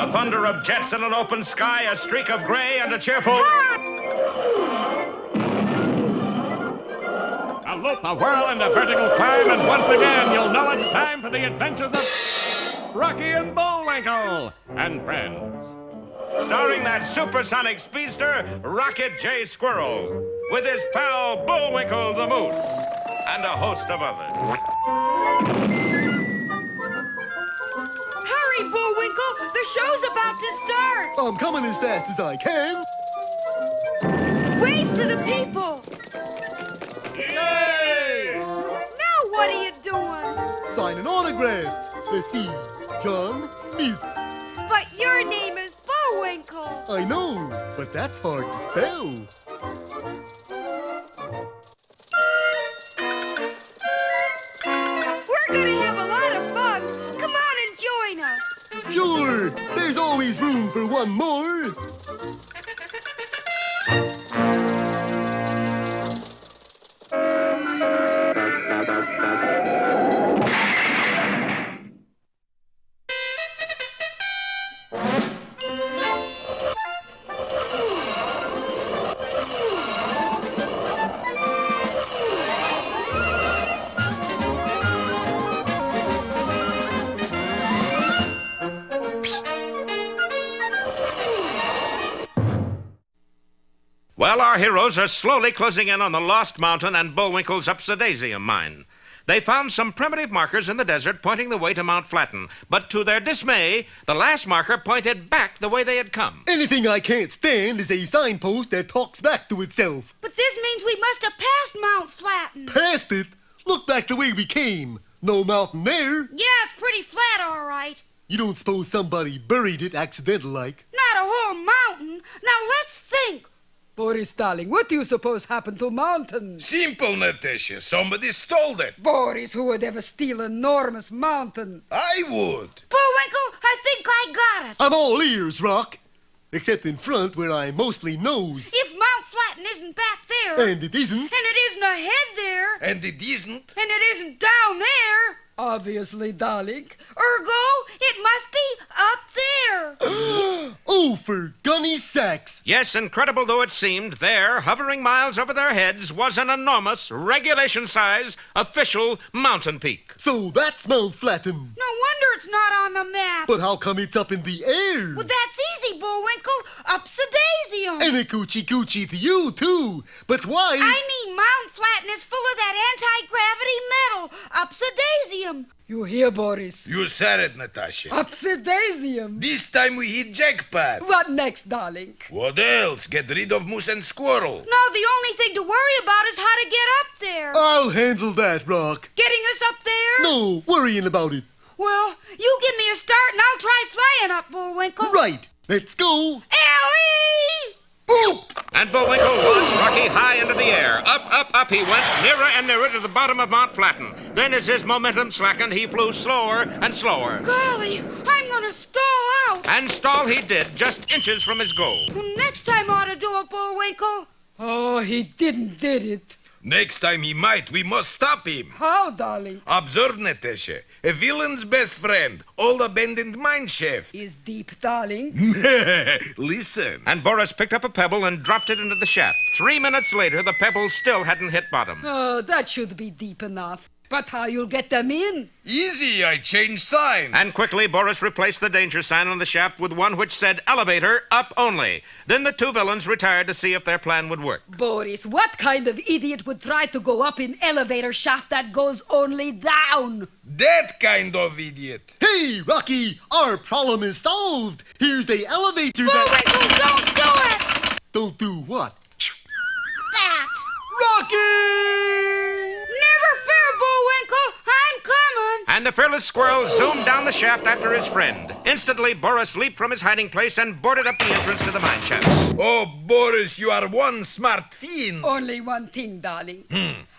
The thunder of jets in an open sky, a streak of gray, and a cheerful... A loop, a whirl, and a vertical climb, and once again you'll know it's time for the adventures of Rocky and Bullwinkle and friends. Starring that supersonic speedster, Rocket J. Squirrel, with his pal Bullwinkle the Moose, and a host of others. Hurry, Bullwinkle! The show's about to start! I'm coming as fast as I can. Wave to the people! Yay! Now what are you doing? Signing autographs. Let's see. John Smith. But your name is Bullwinkle. I know, but that's hard to spell. We're gonna have a lot of fun. Come on and join us. Sure, there's always room for one more. Well, our heroes are slowly closing in on the Lost Mountain and Bullwinkle's Upsidaisium mine. They found some primitive markers in the desert pointing the way to Mount Flatten, but to their dismay, the last marker pointed back the way they had come. Anything I can't stand is a signpost that talks back to itself. But this means we must have passed Mount Flatten. Past it? Look back the way we came. No mountain there. Yeah, it's pretty flat, all right. You don't suppose somebody buried it accidental-like? Not a whole mountain. Now let's think. Boris, darling, what do you suppose happened to mountain? Simple, Natasha. Somebody stole it. Boris, who would ever steal an enormous mountain? I would. Bullwinkle, I think I got it. I'm all ears, Rock. Except in front where I mostly nose. If Mount Flatten isn't back there, And it isn't. and it isn't ahead there, And it isn't. and it isn't down there, Obviously, darling. ergo, it must be up there. Oh, for gunny sacks. Yes, incredible though it seemed, there, hovering miles over their heads, was an enormous, regulation-size, official mountain peak. So that's Mount Flatten. No wonder it's not on the map. But how come it's up in the air? Well, that's easy, Bullwinkle. Upsidaisium. And a coochie-coochie to you, too. But why? I mean, Mount Flatten is full of that anti-gravity metal, Upsidaisium. You hear, Boris? You said it, Natasha. Upsidaisium. This time we hit jackpot. What next, darling? What else? Get rid of Moose and Squirrel. No, the only thing to worry about is how to get up there. I'll handle that, Rock. Getting us up there? No worrying about it. Well, you give me a start and I'll try flying up, Bullwinkle. Right. Let's go. Ellie! Boop! And Bullwinkle launched Rocky high into the air. Up, up, up he went, nearer and nearer to the bottom of Mount Flatten. Then as his momentum slackened, he flew slower and slower. Golly, I'm gonna stall out. And stall he did, just inches from his goal. Well, next time ought to do it, Bullwinkle. Oh, he did it. Next time he might, we must stop him. How, darling? Observe, Natasha. A villain's best friend. Old abandoned mine shaft. Is deep, darling. Listen. And Boris picked up a pebble and dropped it into the shaft. 3 minutes later, the pebble still hadn't hit bottom. Oh, that should be deep enough. But how you'll get them in? Easy, I changed sign. And quickly, Boris replaced the danger sign on the shaft with one which said elevator up only. Then the two villains retired to see if their plan would work. Boris, what kind of idiot would try to go up an elevator shaft that goes only down? That kind of idiot. Hey, Rocky, our problem is solved. Here's the elevator Bullwinkle, don't do it! Don't do what? That. Rocky! Never fear, Bullwinkle. I'm coming. And the fearless squirrel zoomed down the shaft after his friend. Instantly, Boris leaped from his hiding place and boarded up the entrance to the mine shaft. Oh, Boris, you are one smart fiend. Only one thing, darling.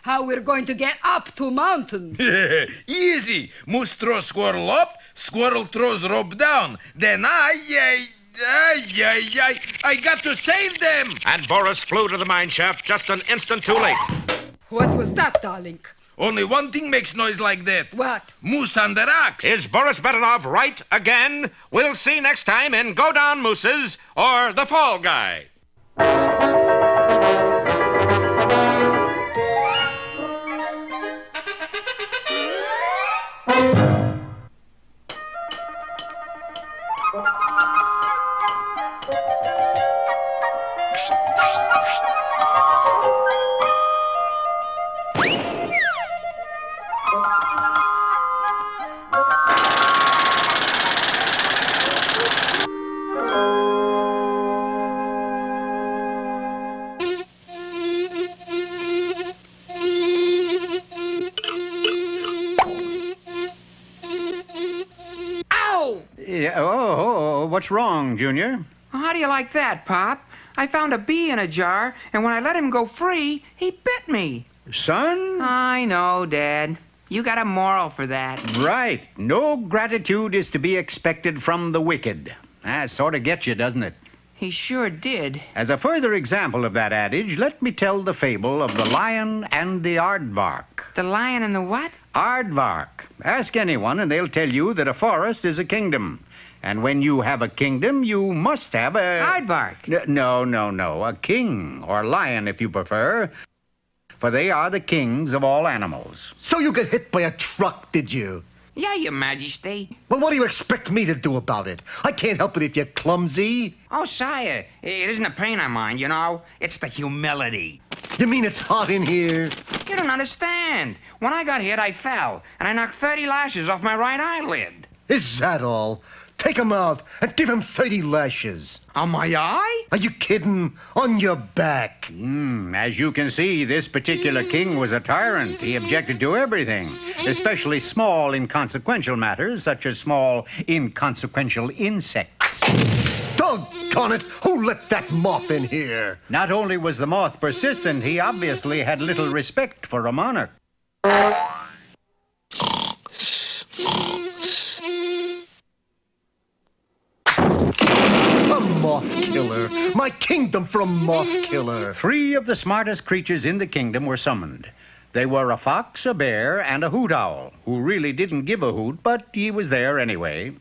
How we're going to get up to mountain. Easy. Moose throws Squirrel up, Squirrel throws rope down. Then I got to save them. And Boris flew to the mine shaft just an instant too late. What was that, darling? Only one thing makes noise like that. What? Moose on the rocks. Is Boris Bedanov right again? We'll see next time in Go Down Mooses or The Fall Guy. What's wrong, Junior? How do you like that, Pop? I found a bee in a jar, and when I let him go free, he bit me. Son? I know, Dad. You got a moral for that. Right. No gratitude is to be expected from the wicked. That sort of gets you, doesn't it? He sure did. As a further example of that adage, let me tell the fable of the lion and the aardvark. The lion and the what? Aardvark. Ask anyone, and they'll tell you that a forest is a kingdom. And when you have a kingdom, you must have a... Aardvark. No. A king, or lion if you prefer. For they are the kings of all animals. So you got hit by a truck, did you? Yeah, Your Majesty. Well, what do you expect me to do about it? I can't help it if you're clumsy. Oh, sire, it isn't the pain I mind, you know. It's the humility. You mean it's hot in here? You don't understand. When I got hit, I fell, and I knocked 30 lashes off my right eyelid. Is that all? Take him out and give him 30 lashes. On my eye? Are you kidding? On your back. As you can see, this particular king was a tyrant. He objected to everything, especially small, inconsequential matters, such as small, inconsequential insects. Doggone it! Who let that moth in here? Not only was the moth persistent, he obviously had little respect for a monarch. A moth killer. My kingdom for a moth killer. 3 of the smartest creatures in the kingdom were summoned. They were a fox, a bear, and a hoot owl, who really didn't give a hoot, but he was there anyway.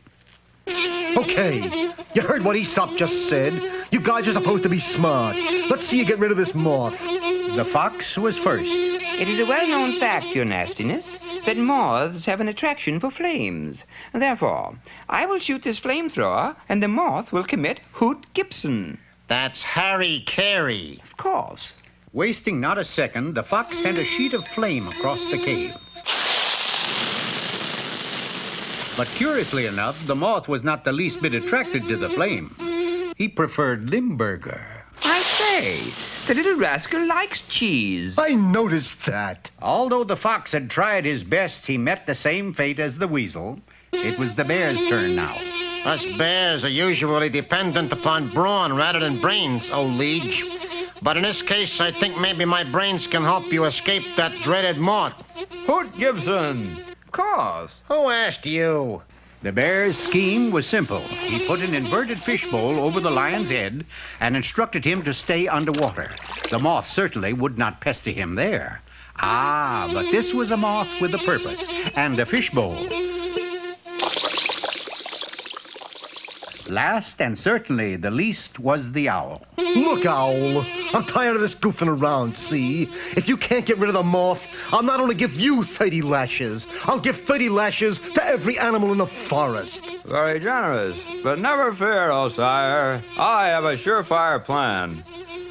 Okay, you heard what Aesop just said. You guys are supposed to be smart. Let's see you get rid of this moth. The fox was first. It is a well-known fact, Your Nastiness, that moths have an attraction for flames. Therefore, I will shoot this flamethrower, and the moth will commit Hoot Gibson. That's Harry Carey. Of course. Wasting not a second, the fox sent a sheet of flame across the cave. But curiously enough, the moth was not the least bit attracted to the flame. He preferred Limburger. I say, the little rascal likes cheese. I noticed that. Although the fox had tried his best, he met the same fate as the weasel. It was the bear's turn now. Us bears are usually dependent upon brawn rather than brains, oh liege. But in this case, I think maybe my brains can help you escape that dreaded moth. Hoot Gibson. Of course. Who asked you? The bear's scheme was simple. He put an inverted fishbowl over the lion's head and instructed him to stay underwater. The moth certainly would not pester him there. But this was a moth with a purpose, and a fishbowl. Last and certainly the least was the owl. Look, Owl, I'm tired of this goofing around, see? If you can't get rid of the moth, I'll not only give you 30 lashes, I'll give 30 lashes to every animal in the forest. Very generous, but never fear, oh sire. I have a surefire plan.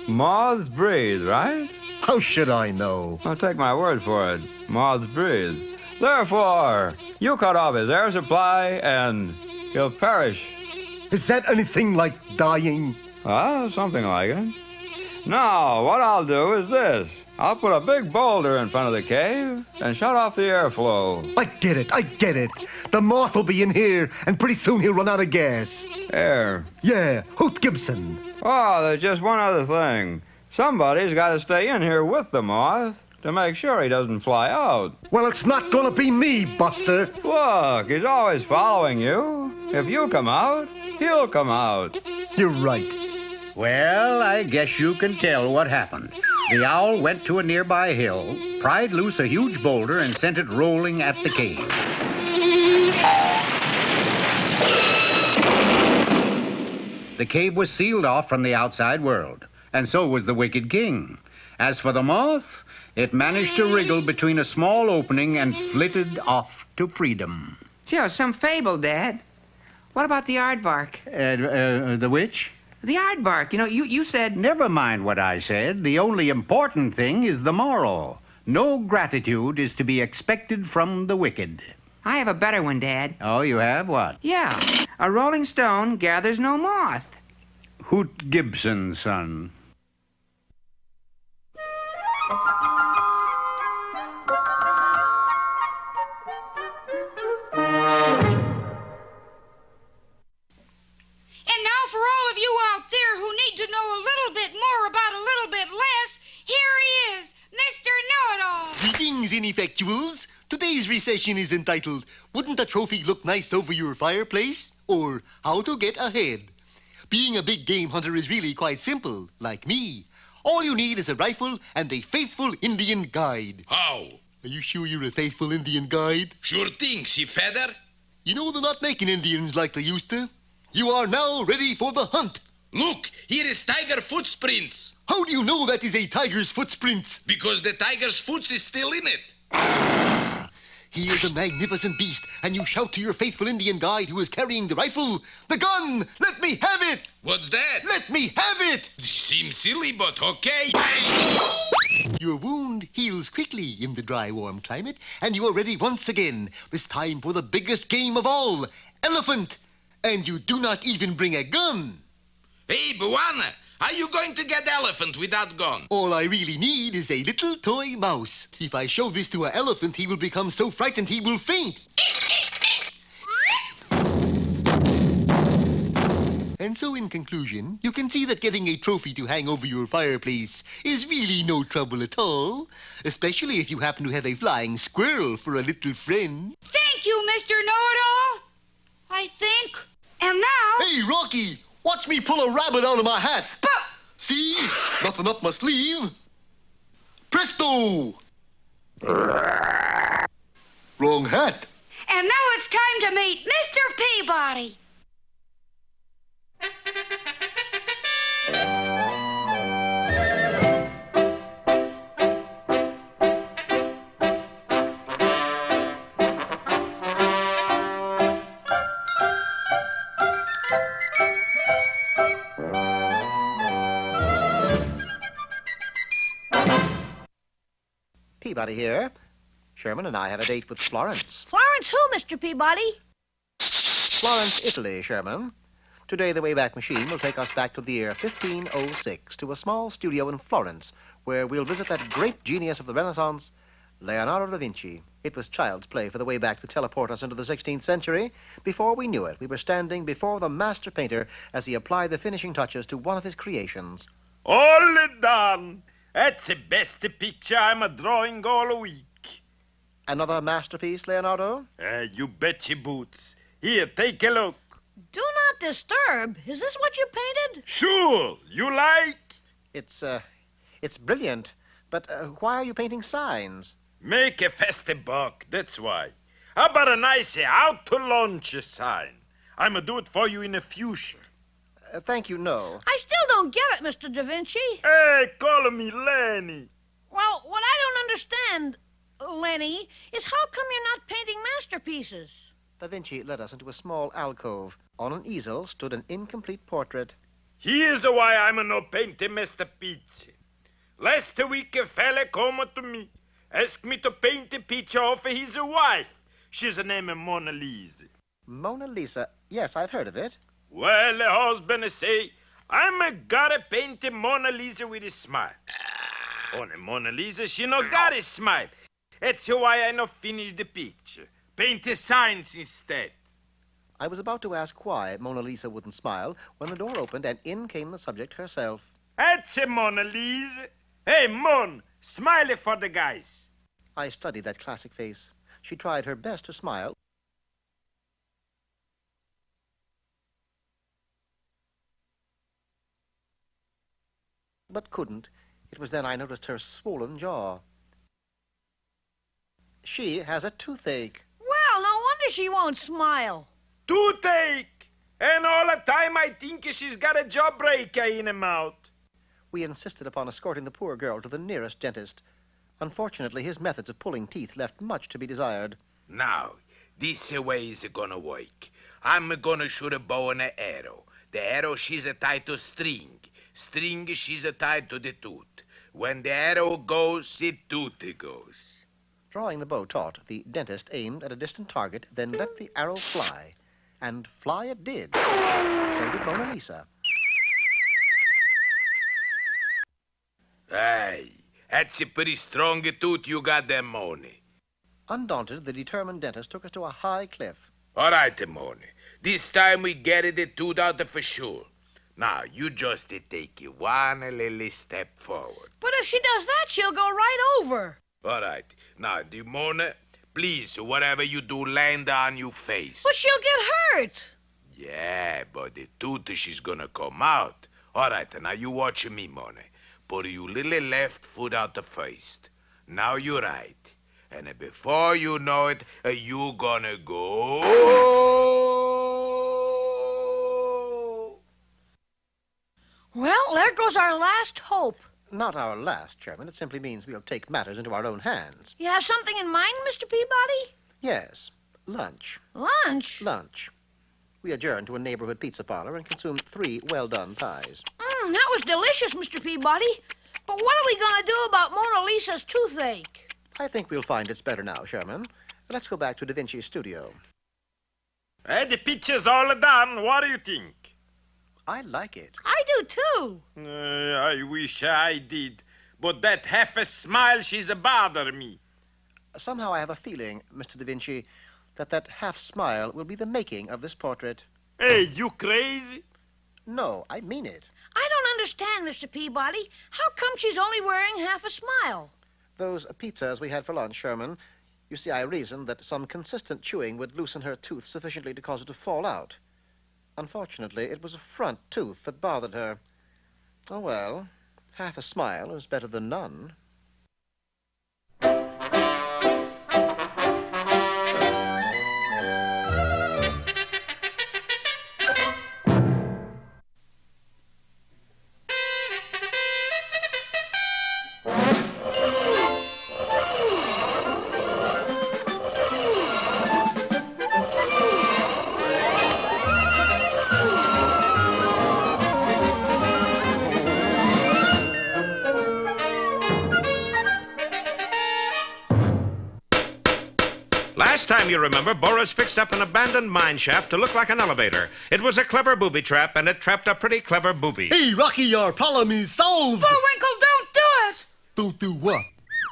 Moths breathe, right? How should I know? I'll take my word for it. Moths breathe. Therefore, you cut off his air supply and he'll perish. Is that anything like dying? Well, something like it. Now, what I'll do is this. I'll put a big boulder in front of the cave and shut off the airflow. I get it. The moth will be in here, and pretty soon he'll run out of gas. Air. Yeah, Hoot Gibson. Oh, there's just one other thing. Somebody's got to stay in here with the moth to make sure he doesn't fly out. Well, it's not gonna be me, Buster. Look, he's always following you. If you come out, he'll come out. You're right. Well, I guess you can tell what happened. The owl went to a nearby hill, pried loose a huge boulder, and sent it rolling at the cave. The cave was sealed off from the outside world, and so was the wicked king. As for the moth, it managed to wriggle between a small opening and flitted off to freedom. Sure, some fable, Dad. What about the aardvark? The which? The aardvark. You know, you said... Never mind what I said. The only important thing is the moral. No gratitude is to be expected from the wicked. I have a better one, Dad. Oh, you have what? Yeah. A rolling stone gathers no moth. Hoot Gibson, son. And now for all of you out there who need to know a little bit more about a little bit less, here he is, Mr. Know-It-All. Greetings, Ineffectuals. Today's recession is entitled, Wouldn't a Trophy Look Nice Over Your Fireplace? Or How to Get Ahead. Being a big game hunter is really quite simple, like me. All you need is a rifle and a faithful Indian guide. How? Are you sure you're a faithful Indian guide? Sure thing, see feather? You know they're not making Indians like they used to. You are now ready for the hunt. Look, here is tiger footprints. How do you know that is a tiger's footprints? Because the tiger's foot is still in it. He is a magnificent beast, and you shout to your faithful Indian guide who is carrying the rifle, "The gun! Let me have it! What's that? Let me have it!" Seems silly, but okay. Your wound heals quickly in the dry, warm climate, and you are ready once again, this time for the biggest game of all, elephant. And you do not even bring a gun. Hey, Buwana, how you going to get elephant without gun? All I really need is a little toy mouse. If I show this to an elephant, he will become so frightened he will faint. And so, in conclusion, you can see that getting a trophy to hang over your fireplace is really no trouble at all, especially if you happen to have a flying squirrel for a little friend. Thank you, Mr. Know-It-All. I think. And now... Hey, Rocky, watch me pull a rabbit out of my hat. But... See? Nothing up my sleeve. Presto! Wrong hat. And now it's time to meet Mr. Peabody. Peabody here. Sherman and I have a date with Florence. Florence who, Mr. Peabody? Florence, Italy, Sherman. Today, the Wayback Machine will take us back to the year 1506 to a small studio in Florence where we'll visit that great genius of the Renaissance, Leonardo da Vinci. It was child's play for the way back to teleport us into the 16th century. Before we knew it, we were standing before the master painter as he applied the finishing touches to one of his creations. All done. That's the best picture I'm a drawing all week. Another masterpiece, Leonardo? You betcha, Boots. Here, take a look. Do not disturb. Is this what you painted? Sure. You like? It's brilliant. But why are you painting signs? Make a fast buck, that's why. How about a nice out to lunch sign? I'ma do it for you in the future. Thank you, no. I still don't get it, Mr. Da Vinci. Hey, call me Lenny. Well, what I don't understand, Lenny, is how come you're not painting masterpieces? Da Vinci led us into a small alcove. On an easel stood an incomplete portrait. Here's why I'm no painting masterpiece. Last week a fella come to me, asked me to paint a picture of his wife. She's named Mona Lisa. Mona Lisa? Yes, I've heard of it. Well, the husband say, I'm gotta paint the Mona Lisa with a smile. On the Mona Lisa, she no got a smile. That's why I no finish the picture. Paint the signs instead. I was about to ask why Mona Lisa wouldn't smile when the door opened and in came the subject herself. That's a Mona Lisa. Hey, Mon, smile for the guys. I studied that classic face. She tried her best to smile. but couldn't. It was then I noticed her swollen jaw. She has a toothache. Well, no wonder she won't smile. Toothache! And all the time I think she's got a jawbreaker in her mouth. We insisted upon escorting the poor girl to the nearest dentist. Unfortunately, his methods of pulling teeth left much to be desired. Now, this way is gonna work. I'm gonna shoot a bow and an arrow. The arrow, she's tied to string. String, she's tied to the tooth. When the arrow goes, the tooth goes. Drawing the bow taut, the dentist aimed at a distant target, then let the arrow fly. And fly it did. So did Mona Lisa. Aye, that's a pretty strong tooth you got there, Moni. Undaunted, the determined dentist took us to a high cliff. All right, Moni. This time we get the tooth out for sure. Now, you just take one little step forward. But if she does that, she'll go right over. All right. Now, Mona, please, whatever you do, land on your face. But she'll get hurt. Yeah, but the tooth, she's gonna come out. All right, now you watch me, Mona. Put your little left foot out first. Now you're right. And before you know it, you gonna go. Well, there goes our last hope. Not our last, Chairman. It simply means we'll take matters into our own hands. You have something in mind, Mr. Peabody? Yes. Lunch. Lunch? Lunch. We adjourned to a neighborhood pizza parlor and consumed 3 well-done pies. That was delicious, Mr. Peabody. But what are we going to do about Mona Lisa's toothache? I think we'll find it's better now, Sherman. Let's go back to Da Vinci's studio. The picture's all done. What do you think? I like it. I do, too. I wish I did. But that half a smile, she's bother me. Somehow I have a feeling, Mr. Da Vinci, that half smile will be the making of this portrait. Hey, you crazy? No, I mean it. I don't understand, Mr. Peabody. How come she's only wearing half a smile? Those pizzas we had for lunch, Sherman. You see, I reasoned that some consistent chewing would loosen her tooth sufficiently to cause it to fall out. Unfortunately, it was a front tooth that bothered her. Oh, well, half a smile is better than none. Last time, you remember, Boris fixed up an abandoned mine shaft to look like an elevator. It was a clever booby trap, and it trapped a pretty clever booby. Hey, Rocky, our problem is solved. Bullwinkle, don't do it! Don't do what?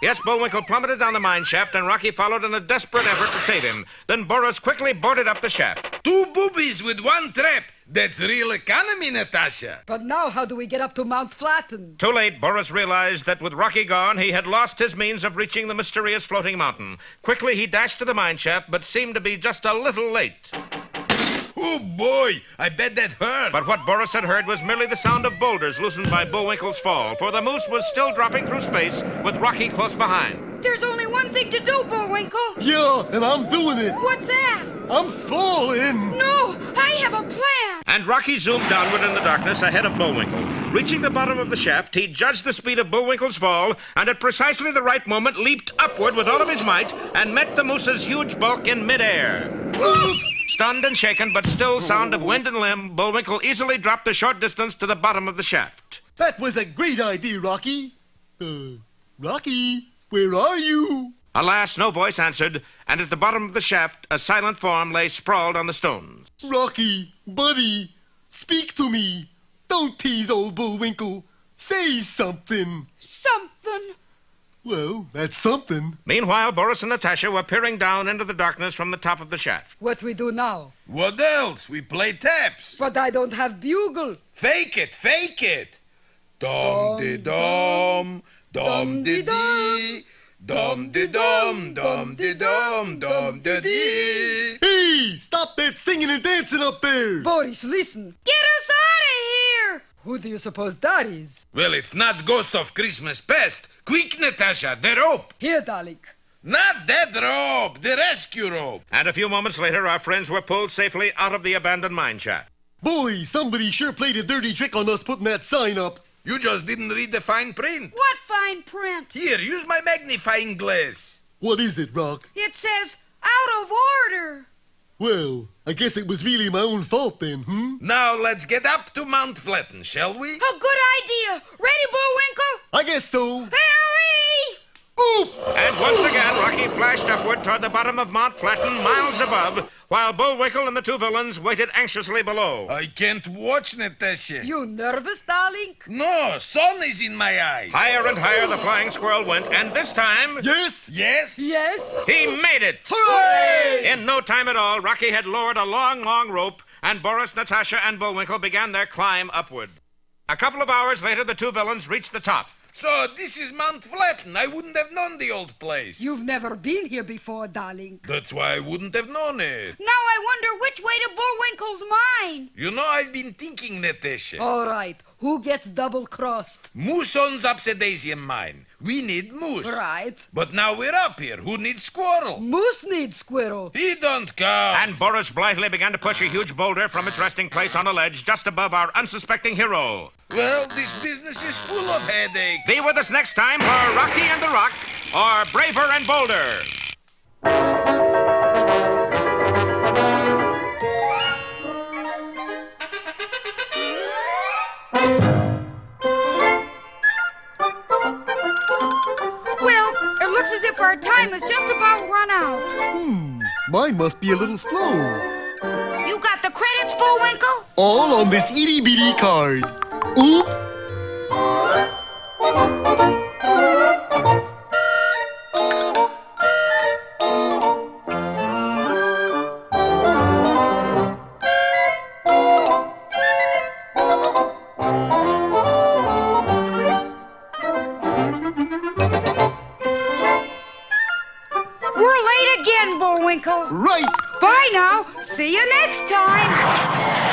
Yes, Bullwinkle plummeted down the mine shaft, and Rocky followed in a desperate effort to save him. Then Boris quickly boarded up the shaft. 2 boobies with 1 trap. That's real economy, Natasha. But now how do we get up to Mount Flatten? Too late, Boris realized that with Rocky gone, he had lost his means of reaching the mysterious floating mountain. Quickly, he dashed to the mine shaft, but seemed to be just a little late. Oh, boy, I bet that hurt. But what Boris had heard was merely the sound of boulders loosened by Bullwinkle's fall, for the moose was still dropping through space with Rocky close behind. There's only one thing to do, Bullwinkle. Yeah, and I'm doing it. What's that? I'm falling. No, I have a plan. And Rocky zoomed downward in the darkness ahead of Bullwinkle. Reaching the bottom of the shaft, he judged the speed of Bullwinkle's fall, and at precisely the right moment leaped upward with all of his might and met the moose's huge bulk in midair. Stunned and shaken, but still sound of wind and limb, Bullwinkle easily dropped a short distance to the bottom of the shaft. That was a great idea, Rocky. Rocky, where are you? Alas, no voice answered, and at the bottom of the shaft, a silent form lay sprawled on the stones. Rocky, buddy, speak to me. Don't tease old Bullwinkle. Say something. Something. Well, that's something. Meanwhile, Boris and Natasha were peering down into the darkness from the top of the shaft. What we do now? What else? We play taps. But I don't have bugle. Fake it, fake it. Dum-de-dum, dum-de-dee. Dum-de-dum, dum-de-dum, dum-de-dee. Hey, stop that singing and dancing up there. Boris, listen. Get us out of here. Who do you suppose that is? Well, it's not Ghost of Christmas Past. Quick, Natasha, the rope. Here, darling. Not that rope, the rescue rope. And a few moments later, our friends were pulled safely out of the abandoned mine shaft. Boy, somebody sure played a dirty trick on us putting that sign up. You just didn't read the fine print. What fine print? Here, use my magnifying glass. What is it, Rock? It says out of order. Well, I guess it was really my own fault then, Now let's get up to Mount Flatten, shall we? A good idea. Ready, Bullwinkle? I guess so. Hurry! Oop! And once again, Rocky flashed upward toward the bottom of Mount Flatten, miles above, while Bullwinkle and the two villains waited anxiously below. I can't watch, Natasha. You nervous, darling? No, sun is in my eyes. Higher and higher the flying squirrel went, and this time... Yes? Yes? Yes? He made it! Hooray! In no time at all, Rocky had lowered a long, long rope, and Boris, Natasha, and Bullwinkle began their climb upward. A couple of hours later, the two villains reached the top. So this is Mount Flatten. I wouldn't have known the old place. You've never been here before, darling. That's why I wouldn't have known it. Now I wonder which way to Bullwinkle's mine. You know, I've been thinking, Natasha. All right. Who gets double-crossed? Moose owns Upsidaisium mine. We need moose. Right. But now we're up here. Who needs squirrel? Moose needs squirrel. He don't count. And Boris blithely began to push a huge boulder from its resting place on a ledge just above our unsuspecting hero. Well, this business is full of headaches. Be with us next time for Rocky and the Rock, or Braver and Bolder. Well, it looks as if our time has just about run out. Mine must be a little slow. You got the credits, Bullwinkle? All on this itty-bitty card. Oop! We're late again, Bullwinkle. Right! Bye now. See you next time.